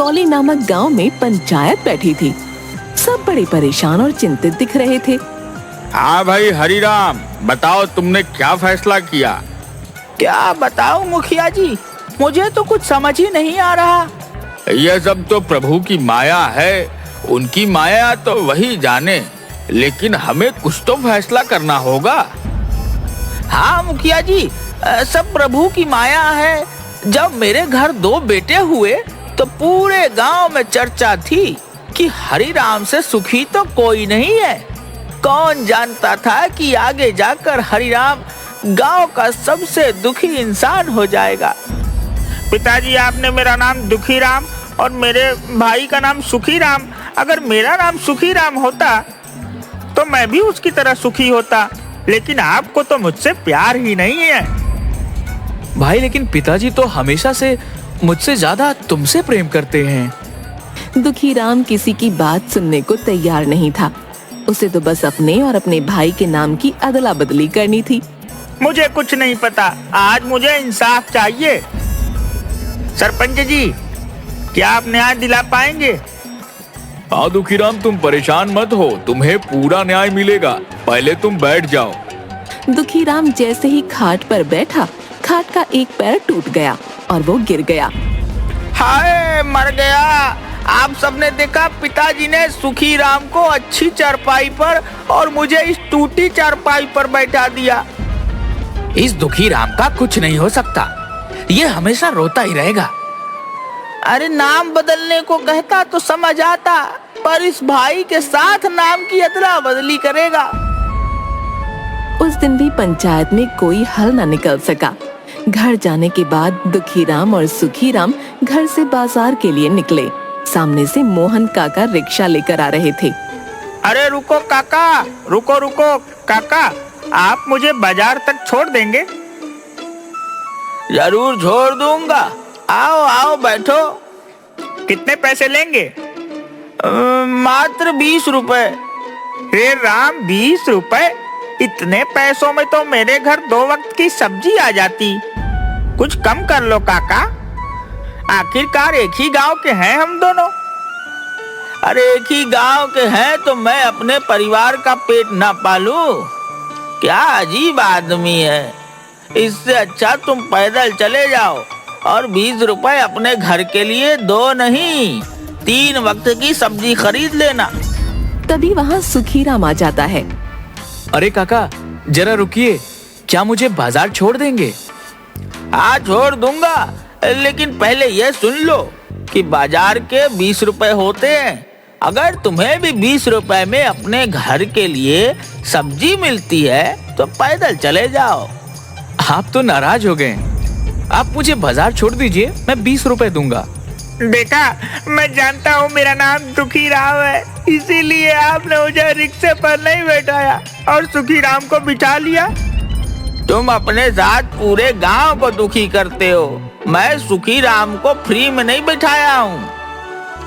कौली नामक गांव में पंचायत बैठी थी। सब बड़े परेशान और चिंतित दिख रहे थे। हाँ भाई हरिराम, बताओ तुमने क्या फैसला किया? क्या बताऊं मुखिया जी, मुझे तो कुछ समझ ही नहीं आ रहा। यह सब तो प्रभु की माया है, उनकी माया तो वही जाने, लेकिन हमें कुछ तो फैसला करना होगा। हाँ मुखिया जी, सब प्रभु की माया है। जब मेरे घर 2 बेटे हुए तो पूरे गांव में चर्चा थी कि हरिराम से सुखी तो कोई नहीं है। कौन जानता था कि आगे जाकर हरिराम गांव का सबसे दुखी इंसान हो जाएगा। पिताजी, आपने मेरा नाम दुखी राम और मेरे भाई का नाम सुखी राम। अगर मेरा नाम सुखी राम होता तो मैं भी उसकी तरह सुखी होता, लेकिन आपको तो मुझसे प्यार ही नहीं है। भाई, लेकिन पिताजी तो हमेशा से मुझसे ज्यादा तुमसे प्रेम करते हैं। दुखी राम किसी की बात सुनने को तैयार नहीं था। उसे तो बस अपने और अपने भाई के नाम की अदला बदली करनी थी। मुझे कुछ नहीं पता, आज मुझे इंसाफ चाहिए। सरपंच जी, क्या आप न्याय दिला पाएंगे? हाँ दुखीराम, तुम परेशान मत हो, तुम्हें पूरा न्याय मिलेगा। पहले तुम बैठ जाओ। दुखी राम जैसे ही खाट पर बैठा, खाट का एक पैर टूट गया और वो गिर गया। हाय, मर गया। आप सबने देखा, पिताजी ने सुखी राम को अच्छी चारपाई पर और मुझे इस टूटी चारपाई पर बैठा दिया। इस दुखी राम का कुछ नहीं हो सकता, ये हमेशा रोता ही रहेगा। अरे नाम बदलने को कहता तो समझ आता, पर इस भाई के साथ नाम की अदला बदली करेगा। उस दिन भी पंचायत में कोई हल न निकल सका। घर जाने के बाद दुखी राम और सुखी राम घर से बाजार के लिए निकले। सामने से मोहन काका रिक्शा लेकर आ रहे थे। अरे रुको काका, रुको रुको काका, आप मुझे बाजार तक छोड़ देंगे? जरूर छोड़ दूंगा, आओ आओ बैठो। कितने पैसे लेंगे? मात्र 20 रुपए। हे राम, 20 रुपए? इतने पैसों में तो मेरे घर 2 वक्त की सब्जी आ जाती। कुछ कम कर लो काका, आखिरकार एक ही गांव के हैं हम दोनों। अरे एक ही गांव के हैं तो मैं अपने परिवार का पेट ना पालूं? क्या अजीब आदमी है। इससे अच्छा तुम पैदल चले जाओ और 20 रुपए अपने घर के लिए 2 नहीं 3 वक्त की सब्जी खरीद लेना। तभी वहाँ सुखी राम आ जाता है। अरे काका, जरा रुकिए, क्या मुझे बाजार छोड़ देंगे? हाँ छोड़ दूंगा, लेकिन पहले ये सुन लो कि बाजार के 20 रुपए होते हैं। अगर तुम्हें भी 20 रुपए में अपने घर के लिए सब्जी मिलती है तो पैदल चले जाओ। आप तो नाराज हो गए। आप मुझे बाजार छोड़ दीजिए, मैं 20 रुपए दूंगा। बेटा, मैं जानता हूँ मेरा नाम दुखी राम है, इसीलिए आपने मुझे रिक्शे पर नहीं बैठाया और सुखी राम को बिठा लिया। तुम अपने साथ पूरे गांव को दुखी करते हो। मैं सुखी राम को फ्री में नहीं बिठाया हूँ,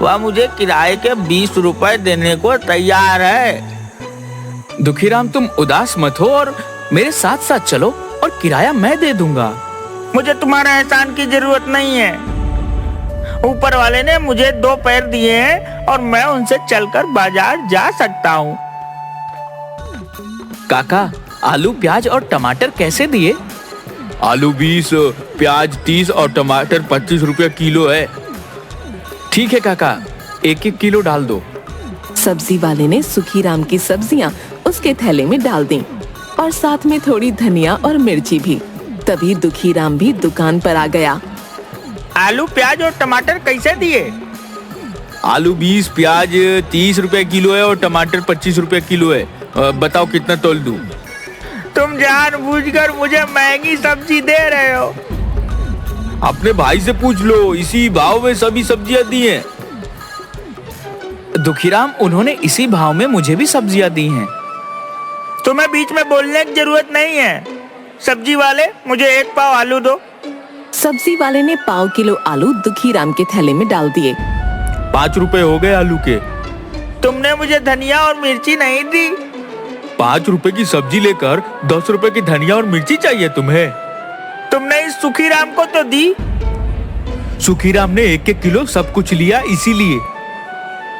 वह मुझे किराए के 20 रुपए देने को तैयार है। दुखीराम, तुम उदास मत हो और मेरे साथ साथ चलो और किराया मैं दे दूंगा। मुझे तुम्हारा एहसान की जरूरत नहीं है। ऊपर वाले ने मुझे 2 पैर दिए हैं और मैं उनसे चलकर बाजार जा सकता हूँ। काका, आलू, प्याज और टमाटर कैसे दिए? आलू 20, प्याज 30 और टमाटर 25 रुपया किलो है। ठीक है काका, 1-1 किलो डाल दो। सब्जी वाले ने सुखी राम की सब्जियां उसके थैले में डाल दी और साथ में थोड़ी धनिया और मिर्ची भी। तभी दुखी राम भी दुकान पर आ गया। आलू, प्याज और टमाटर कैसे दिए? आलू 20, प्याज 30 रुपए किलो है और टमाटर 25 रुपए किलो है। बताओ कितना तोल दूं? तुम जानबूझकर मुझे महंगी सब्जी दे रहे हो। अपने भाई से पूछ लो, इसी भाव में सभी सब्जियां दी हैं। दुखीराम, उन्होंने इसी भाव में मुझे भी सब्जियां दी हैं। तुम्हें बीच में बोलने की जरूरत नहीं है। सब्जी वाले, मुझे 1 पाव आलू दो। सब्जी वाले ने 1 किलो आलू दुखी राम के थैले में डाल दिए। 5 रुपए हो गए आलू के। तुमने मुझे धनिया और मिर्ची नहीं दी। 5 रुपए की सब्जी लेकर 10 रुपए की धनिया और मिर्ची चाहिए तुम्हें? तुमने इस सुखी राम को तो दी। सुखीराम ने 1-1 किलो सब कुछ लिया इसीलिए।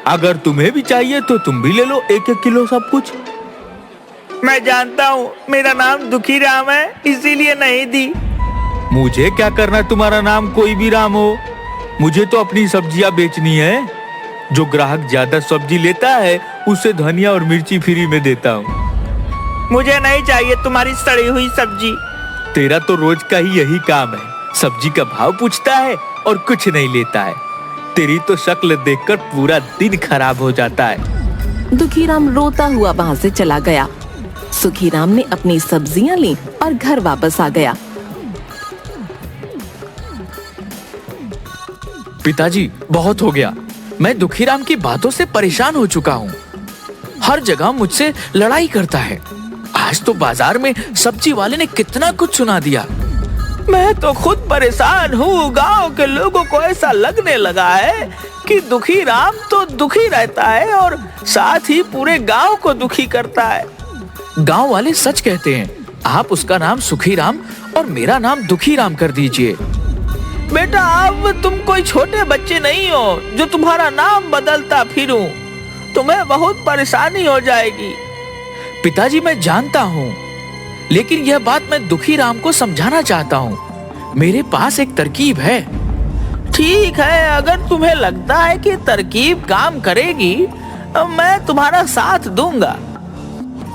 अगर तुम्हें भी चाहिए तो तुम भी ले लो 1-1 किलो सब कुछ। मैं जानता हूँ मेरा नाम दुखी राम है, इसीलिए नहीं दी। मुझे क्या करना तुम्हारा नाम कोई भी राम हो, मुझे तो अपनी सब्जियां बेचनी है। जो ग्राहक ज्यादा सब्जी लेता है उसे धनिया और मिर्ची फ्री में देता हूँ। मुझे नहीं चाहिए तुम्हारी सड़ी हुई सब्जी। तेरा तो रोज का ही यही काम है, सब्जी का भाव पूछता है और कुछ नहीं लेता है। तेरी तो शक्ल देखकर पूरा दिन खराब हो जाता है। दुखीराम रोता हुआ वहाँ से चला गया। सुखीराम ने अपनी सब्जियां ली और घर वापस आ गया। पिताजी, बहुत हो गया। मैं दुखीराम की बातों से परेशान हो चुका हूँ। हर जगह मुझसे लड़ाई करता है। आज तो बाजार में सब्जी वाले ने कितना कुछ सुना दिया। मैं तो खुद परेशान हूँ। गांव के लोगों को ऐसा लगने लगा है कि दुखी राम तो दुखी रहता है और साथ ही पूरे गांव को दुखी करता है। गांव वाले सच कहते हैं। आप उसका नाम सुखीराम और मेरा नाम दुखीराम कर दीजिए। बेटा, अब तुम कोई छोटे बच्चे नहीं हो जो तुम्हारा नाम बदलता फिरूं। तुम्हें बहुत परेशानी हो जाएगी। पिताजी, मैं जानता हूँ, लेकिन यह बात मैं दुखीराम को समझाना चाहता हूँ। मेरे पास एक तरकीब है। ठीक है, अगर तुम्हें लगता है कि तरकीब काम करेगी तो मैं तुम्हारा साथ दूंगा।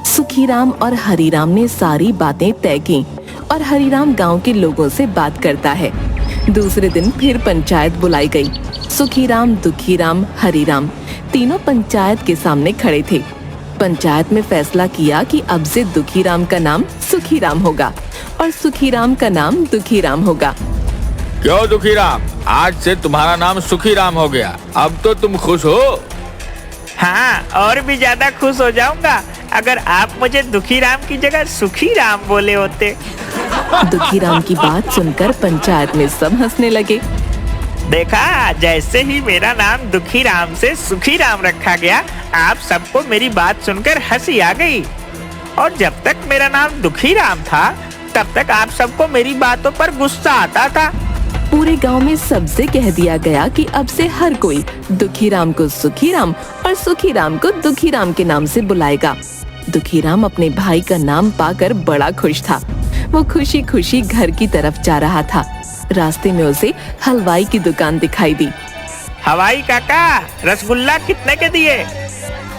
सुखीराम और हरीराम ने सारी बातें तय की और हरीराम गांव के लोगों से बात करता है। दूसरे दिन फिर पंचायत बुलाई गई। सुखीराम, दुखीराम, हरीराम तीनों पंचायत के सामने खड़े थे। पंचायत में फैसला किया कि अब से दुखीराम का नाम सुखीराम होगा और सुखीराम का नाम दुखीराम होगा। क्यों दुखीराम, आज से तुम्हारा नाम सुखीराम हो गया। अब तो तुम खुश हो? हाँ, और भी ज्यादा खुश हो जाऊंगा अगर आप मुझे दुखी राम की जगह सुखी राम बोले होते। दुखीराम की बात सुनकर पंचायत में सब हंसने लगे। देखा, जैसे ही मेरा नाम दुखी राम से सुखी राम रखा गया, आप सबको मेरी बात सुनकर हंसी आ गई। और जब तक मेरा नाम दुखी राम था तब तक आप सबको मेरी बातों पर गुस्सा आता था। पूरे गांव में सबसे कह दिया गया कि अब से हर कोई दुखीराम को सुखीराम और सुखीराम को दुखीराम के नाम से बुलाएगा। दुखीराम अपने भाई का नाम पाकर बड़ा खुश था। वो खुशी खुशी घर की तरफ जा रहा था। रास्ते में उसे हलवाई की दुकान दिखाई दी। हवाई काका, रसगुल्ला कितने के दिए?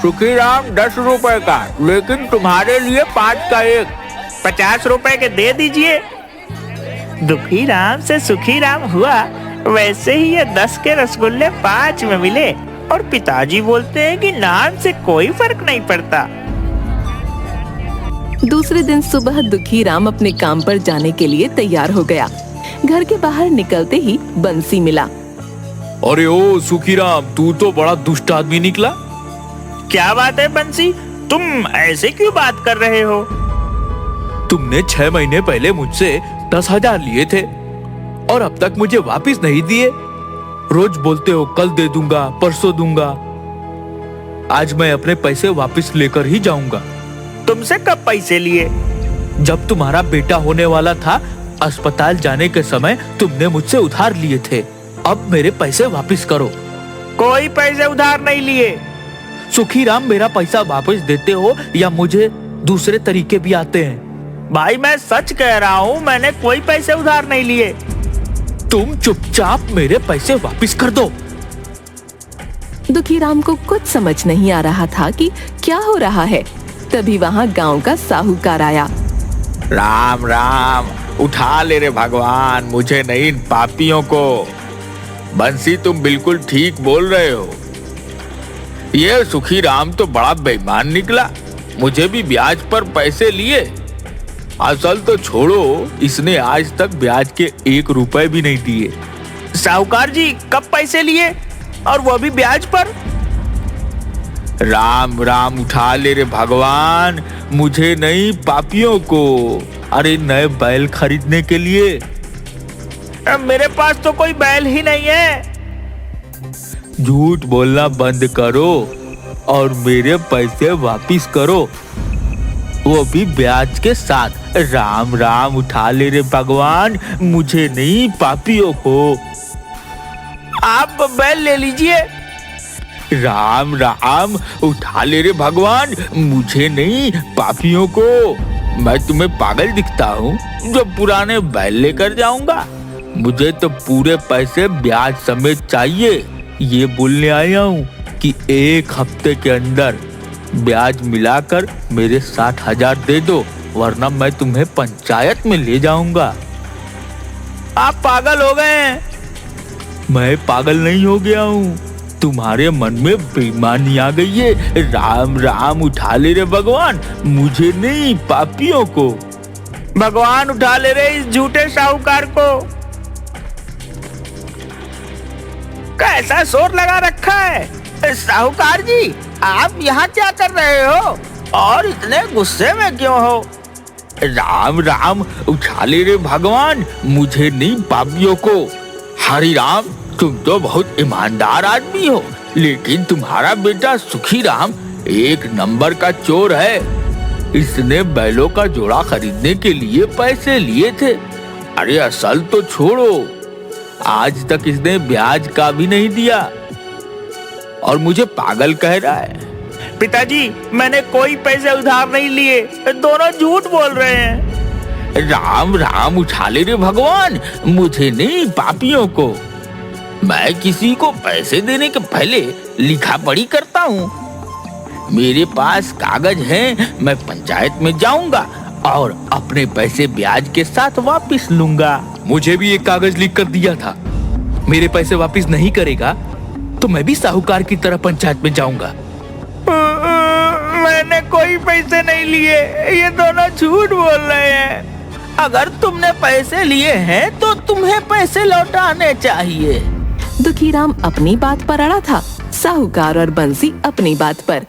सुखीराम 10 रुपए का, लेकिन तुम्हारे लिए 5 का एक। 50 रुपए के दे दीजिए। दुखी राम से सुखी राम हुआ, वैसे ही ये 10 के रसगुल्ले 5 में मिले। और पिताजी बोलते हैं कि नाम से कोई फर्क नहीं पड़ता। दूसरे दिन सुबह दुखीराम अपने काम पर जाने के लिए तैयार हो गया। घर के बाहर निकलते ही बंसी मिला। अरे ओ सुखीराम, तू तो बड़ा दुष्ट आदमी निकला। क्या बात है बंसी, तुम ऐसे क्यों बात कर रहे हो? तुमने 6 महीने पहले मुझसे 10,000 लिए थे और अब तक मुझे वापस नहीं दिए। रोज बोलते हो कल दे दूंगा, परसों दूंगा। आज मैं अपने पैसे वापस लेकर ही जाऊंगा। तुमसे कब पैसे लिए? जब तुम्हारा बेटा होने वाला था, अस्पताल जाने के समय तुमने मुझसे उधार लिए थे। अब मेरे पैसे वापस करो। कोई पैसे उधार नहीं लिए। सुखीराम, मेरा पैसा वापस देते हो या मुझे दूसरे तरीके भी आते हैं? भाई, मैं सच कह रहा हूँ, मैंने कोई पैसे उधार नहीं लिए। तुम चुपचाप मेरे पैसे वापस कर दो। दुखीराम को कुछ समझ नहीं आ रहा था कि क्या हो रहा है। तभी वहाँ गांव का साहूकार आया। राम राम, उठा ले रे भगवान, मुझे नहीं इन पापियों को। बंसी, तुम बिल्कुल ठीक बोल रहे हो। ये सुखीराम तो बड़ा बेईमान निकला। मुझे भी ब्याज पर पैसे लिए। असल तो छोड़ो, इसने आज तक ब्याज के 1 रुपए भी नहीं दिए। साहूकार जी, कब पैसे लिए और वो भी ब्याज पर? राम राम, उठा ले रे भगवान, मुझे नहीं पापियों को। अरे नए बैल खरीदने के लिए। मेरे पास तो कोई बैल ही नहीं है। झूठ बोलना बंद करो और मेरे पैसे वापिस करो, वो भी ब्याज के साथ। राम राम, उठा ले रे भगवान, मुझे नहीं पापियों को। आप बैल ले लीजिए। राम राम, उठा ले रे भगवान, मुझे नहीं पापियों को। मैं तुम्हें पागल दिखता हूँ जो पुराने बैल लेकर जाऊंगा? मुझे तो पूरे पैसे ब्याज समेत चाहिए। ये बोलने आया हूँ कि 1 हफ्ते के अंदर ब्याज मिलाकर मेरे 60,000 दे दो, वरना मैं तुम्हें पंचायत में ले जाऊंगा। आप पागल हो गए हैं। मैं पागल नहीं हो गया हूँ, तुम्हारे मन में बेईमानी आ गई है। राम राम, उठा ले रे भगवान, मुझे नहीं पापियों को। भगवान उठा ले रहे इस झूठे साहूकार को। कैसा शोर लगा रखा है? साहूकार जी, आप यहाँ क्या कर रहे हो और इतने गुस्से में क्यों हो? राम राम, उठा ले रे भगवान, मुझे नहीं पापियों को। हरि राम, तुम तो बहुत ईमानदार आदमी हो, लेकिन तुम्हारा बेटा सुखी राम 1 नंबर का चोर है। इसने बैलों का जोड़ा खरीदने के लिए पैसे लिए थे। अरे असल तो छोड़ो, आज तक इसने ब्याज का भी नहीं दिया और मुझे पागल कह रहा है। पिताजी, मैंने कोई पैसे उधार नहीं लिए, दोनों झूठ बोल रहे हैं। राम राम, उठा ले रे भगवान, मुझे नहीं पापियों को। मैं किसी को पैसे देने के पहले लिखा पढ़ी करता हूँ। मेरे पास कागज हैं, मैं पंचायत में जाऊंगा और अपने पैसे ब्याज के साथ वापस लूंगा। मुझे भी एक कागज लिख कर दिया था, मेरे पैसे वापस नहीं करेगा तो मैं भी साहूकार की तरह पंचायत में जाऊंगा। मैंने कोई पैसे नहीं लिए, ये दोनों झूठ बोल रहे हैं। अगर तुमने पैसे लिए हैं तो तुम्हें पैसे लौटाने चाहिए। दुखीराम अपनी बात पर अड़ा था, साहूकार और बंसी अपनी बात पर।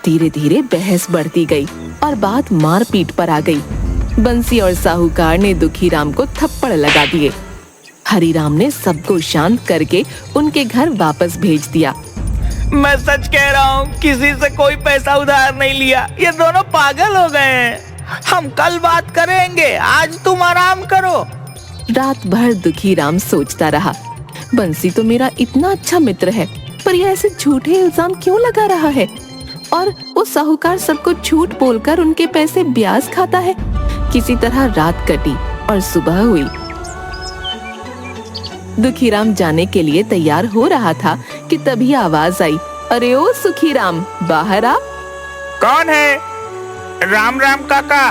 धीरे धीरे बहस बढ़ती गई और बात मारपीट पर आ गई। बंसी और साहूकार ने दुखीराम को थप्पड़ लगा दिए। हरिराम ने सबको शांत करके उनके घर वापस भेज दिया। मैं सच कह रहा हूँ, किसी से कोई पैसा उधार नहीं लिया। ये दोनों पागल हो गए हैं। हम कल बात करेंगे, आज तुम आराम करो। रात भर दुखीराम सोचता रहा, बंसी तो मेरा इतना अच्छा मित्र है, पर यह ऐसे झूठे इल्जाम क्यों लगा रहा है? और वो साहूकार सबको झूठ बोलकर उनके पैसे ब्याज खाता है। किसी तरह रात कटी और सुबह हुई। दुखीराम जाने के लिए तैयार हो रहा था कि तभी आवाज आई, अरे ओ सुखीराम, बाहर आ। कौन है? राम राम काका।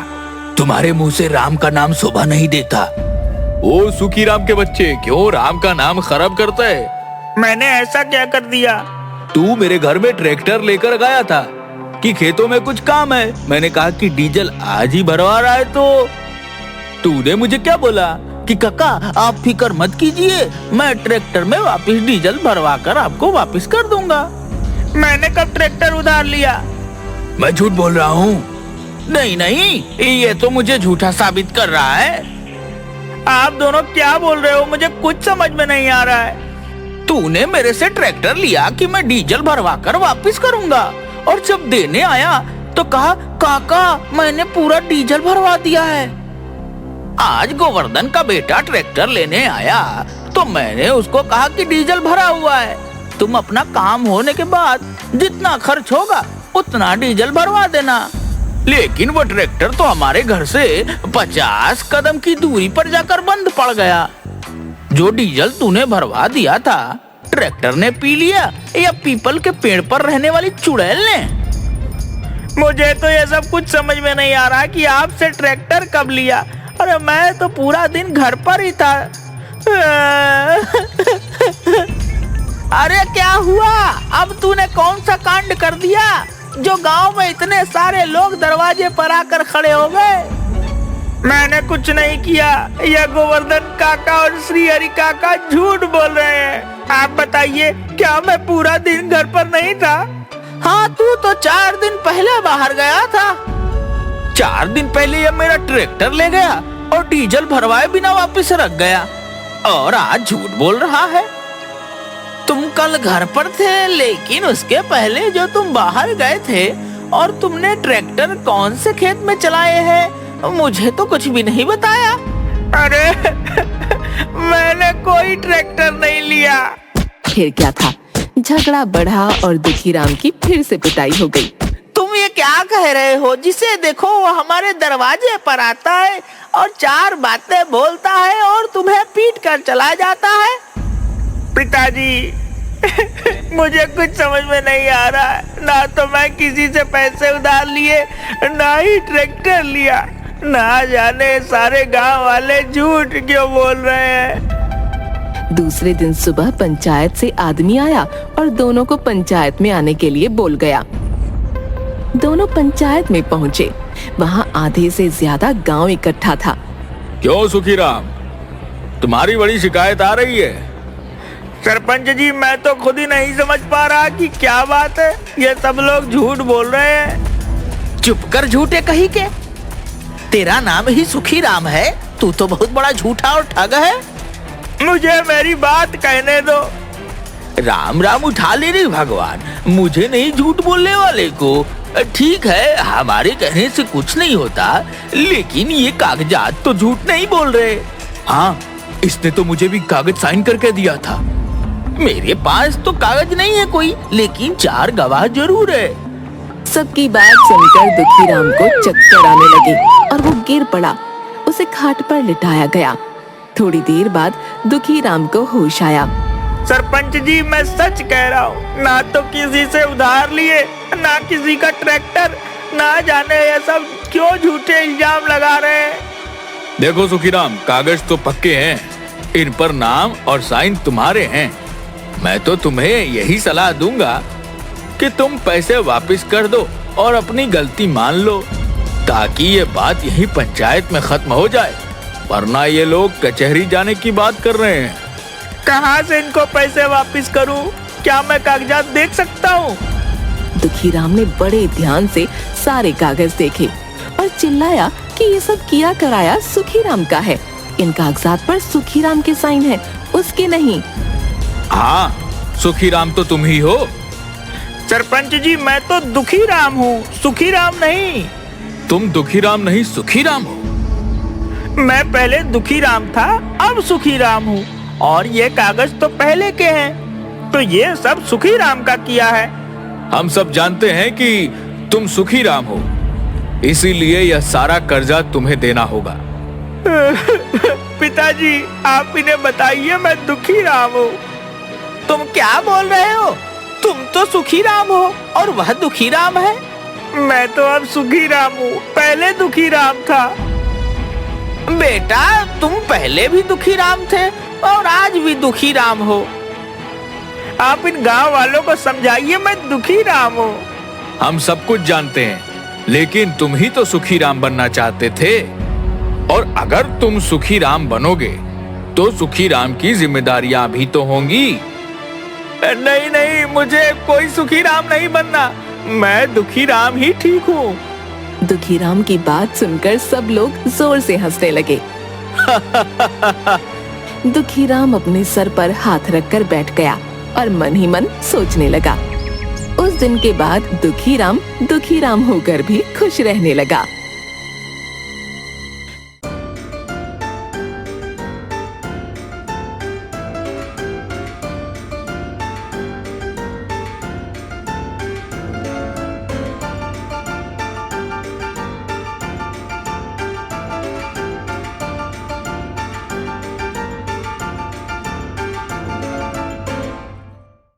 तुम्हारे मुंह से राम का नाम शोभा नहीं देता। ओ सुखी राम के बच्चे, क्यों राम का नाम खराब करता है? मैंने ऐसा क्या कर दिया? तू मेरे घर में ट्रैक्टर लेकर गया था कि खेतों में कुछ काम है। मैंने कहा कि डीजल आज ही भरवा रहा है तो तूने मुझे क्या बोला कि काका आप फिक्र मत कीजिए, मैं ट्रैक्टर में वापस डीजल भरवा कर आपको वापस कर दूंगा। मैंने कब ट्रैक्टर उधार लिया? मैं झूठ बोल रहा हूँ। नहीं नहीं, ये तो मुझे झूठा साबित कर रहा है। आप दोनों क्या बोल रहे हो? मुझे कुछ समझ में नहीं आ रहा है। तूने मेरे से ट्रैक्टर लिया कि मैं डीजल भरवा कर वापस करूंगा, और जब देने आया तो कहा काका मैंने पूरा डीजल भरवा दिया है। आज गोवर्धन का बेटा ट्रैक्टर लेने आया तो मैंने उसको कहा कि डीजल भरा हुआ है, तुम अपना काम होने के बाद जितना खर्च होगा उतना डीजल भरवा देना। लेकिन वो ट्रैक्टर तो हमारे घर से 50 कदम की दूरी पर जाकर बंद पड़ गया। जो डीजल तूने भरवा दिया था ट्रैक्टर ने पी लिया या पीपल के पेड़ पर रहने वाली चुड़ैल ने? मुझे तो ये सब कुछ समझ में नहीं आ रहा कि आपसे ट्रैक्टर कब लिया। अरे मैं तो पूरा दिन घर पर ही था। अरे क्या हुआ? अब तूने कौन सा कांड कर दिया जो गांव में इतने सारे लोग दरवाजे पर आकर खड़े हो गए? मैंने कुछ नहीं किया। यह गोवर्धन काका और श्री हरि काका झूठ बोल रहे हैं। आप बताइए, क्या मैं पूरा दिन घर पर नहीं था? हाँ, तू तो 4 दिन पहले बाहर गया था। 4 दिन पहले यह मेरा ट्रैक्टर ले गया और डीजल भरवाए बिना वापस रख गया, और आज झूठ बोल रहा है। तुम कल घर पर थे, लेकिन उसके पहले जो तुम बाहर गए थे और तुमने ट्रैक्टर कौन से खेत में चलाए हैं मुझे तो कुछ भी नहीं बताया। अरे मैंने कोई ट्रैक्टर नहीं लिया। फिर क्या था, झगड़ा बढ़ा और दुखीराम की फिर से पिटाई हो गई। तुम ये क्या कह रहे हो? जिसे देखो वो हमारे दरवाजे पर आता है और 4 बातें बोलता है और तुम्हें पीट कर चला जाता है। पिताजी मुझे कुछ समझ में नहीं आ रहा है। ना तो मैं किसी से पैसे उधार लिए, ना ही ट्रैक्टर लिया। ना जाने सारे गांव वाले झूठ क्यों बोल रहे हैं। दूसरे दिन सुबह पंचायत से आदमी आया और दोनों को पंचायत में आने के लिए बोल गया। दोनों पंचायत में पहुंचे। वहां आधे से ज्यादा गांव इकट्ठा था। क्यों सुखीराम, तुम्हारी बड़ी शिकायत आ रही है? सरपंच जी, मैं तो खुद ही नहीं समझ पा रहा कि क्या बात है। ये सब लोग झूठ बोल रहे हैं। चुप कर झूठे कहीं के। तेरा नाम ही सुखीराम है। तू तो बहुत बड़ा झूठा और ठग है। मुझे मेरी बात कहने दो। राम राम उठा ले रे भगवान, मुझे नहीं झूठ बोलने वाले को। ठीक है, हमारे कहने से कुछ नहीं होता, लेकिन ये कागजात तो झूठ नहीं बोल रहे। हाँ, इसने तो मुझे भी कागज साइन करके दिया था। मेरे पास तो कागज नहीं है कोई, लेकिन 4 गवाह जरूर है। सबकी बात सुनकर दुखीराम को चक्कर आने लगे और वो गिर पड़ा। उसे खाट पर लिटाया गया। थोड़ी देर बाद दुखीराम को होश आया। सरपंच जी, मैं सच कह रहा हूँ। ना तो किसी से उधार लिए, ना किसी का ट्रैक्टर। ना जाने ये सब क्यों झूठे इल्जाम लगा रहे हैं। देखो सुखीराम, कागज तो पक्के हैं, इन पर नाम और साइन तुम्हारे हैं। मैं तो तुम्हें यही सलाह दूंगा कि तुम पैसे वापस कर दो और अपनी गलती मान लो, ताकि ये बात यही पंचायत में खत्म हो जाए। वरना ये लोग कचहरी जाने की बात कर रहे हैं। कहाँ से इनको पैसे वापस करूँ? क्या मैं कागजात देख सकता हूँ? दुखीराम ने बड़े ध्यान से सारे कागज देखे और चिल्लाया कि ये सब किया कराया सुखीराम का है। इन कागजात पर सुखीराम के साइन है, उसके नहीं। हाँ, सुखीराम तो तुम ही हो। सरपंच जी, मैं तो दुखीराम हूँ, सुखीराम नहीं। तुम दुखीराम नहीं, सुखीराम हो। मैं पहले दुखीराम था, अब सुखीराम हूँ। और ये कागज तो पहले के हैं, तो ये सब सुखीराम का किया है। हम सब जानते हैं कि तुम सुखीराम हो, इसीलिए यह सारा कर्जा तुम्हें देना होगा। पिताजी, आप इन्हें बताइए मैं दुखीराम हूँ। तुम क्या बोल रहे हो? तुम तो सुखीराम हो और वह दुखीराम है। मैं तो अब सुखीराम हूँ, पहले दुखीराम था। बेटा, तुम पहले भी दुखीराम थे और आज भी दुखीराम हो। आप इन गांव वालों को समझाइए मैं दुखीराम हूँ। हम सब कुछ जानते हैं, लेकिन तुम ही तो सुखीराम बनना चाहते थे। और अगर तुम सुखीराम बनोगे तो सुखीराम की जिम्मेदारियां भी तो होंगी। नहीं नहीं, मुझे कोई सुखीराम नहीं बनना। मैं दुखीराम ही ठीक हूँ। दुखीराम की बात सुनकर सब लोग जोर से हंसने लगे। दुखीराम अपने सर पर हाथ रखकर बैठ गया और मन ही मन सोचने लगा। उस दिन के बाद दुखीराम होकर भी खुश रहने लगा।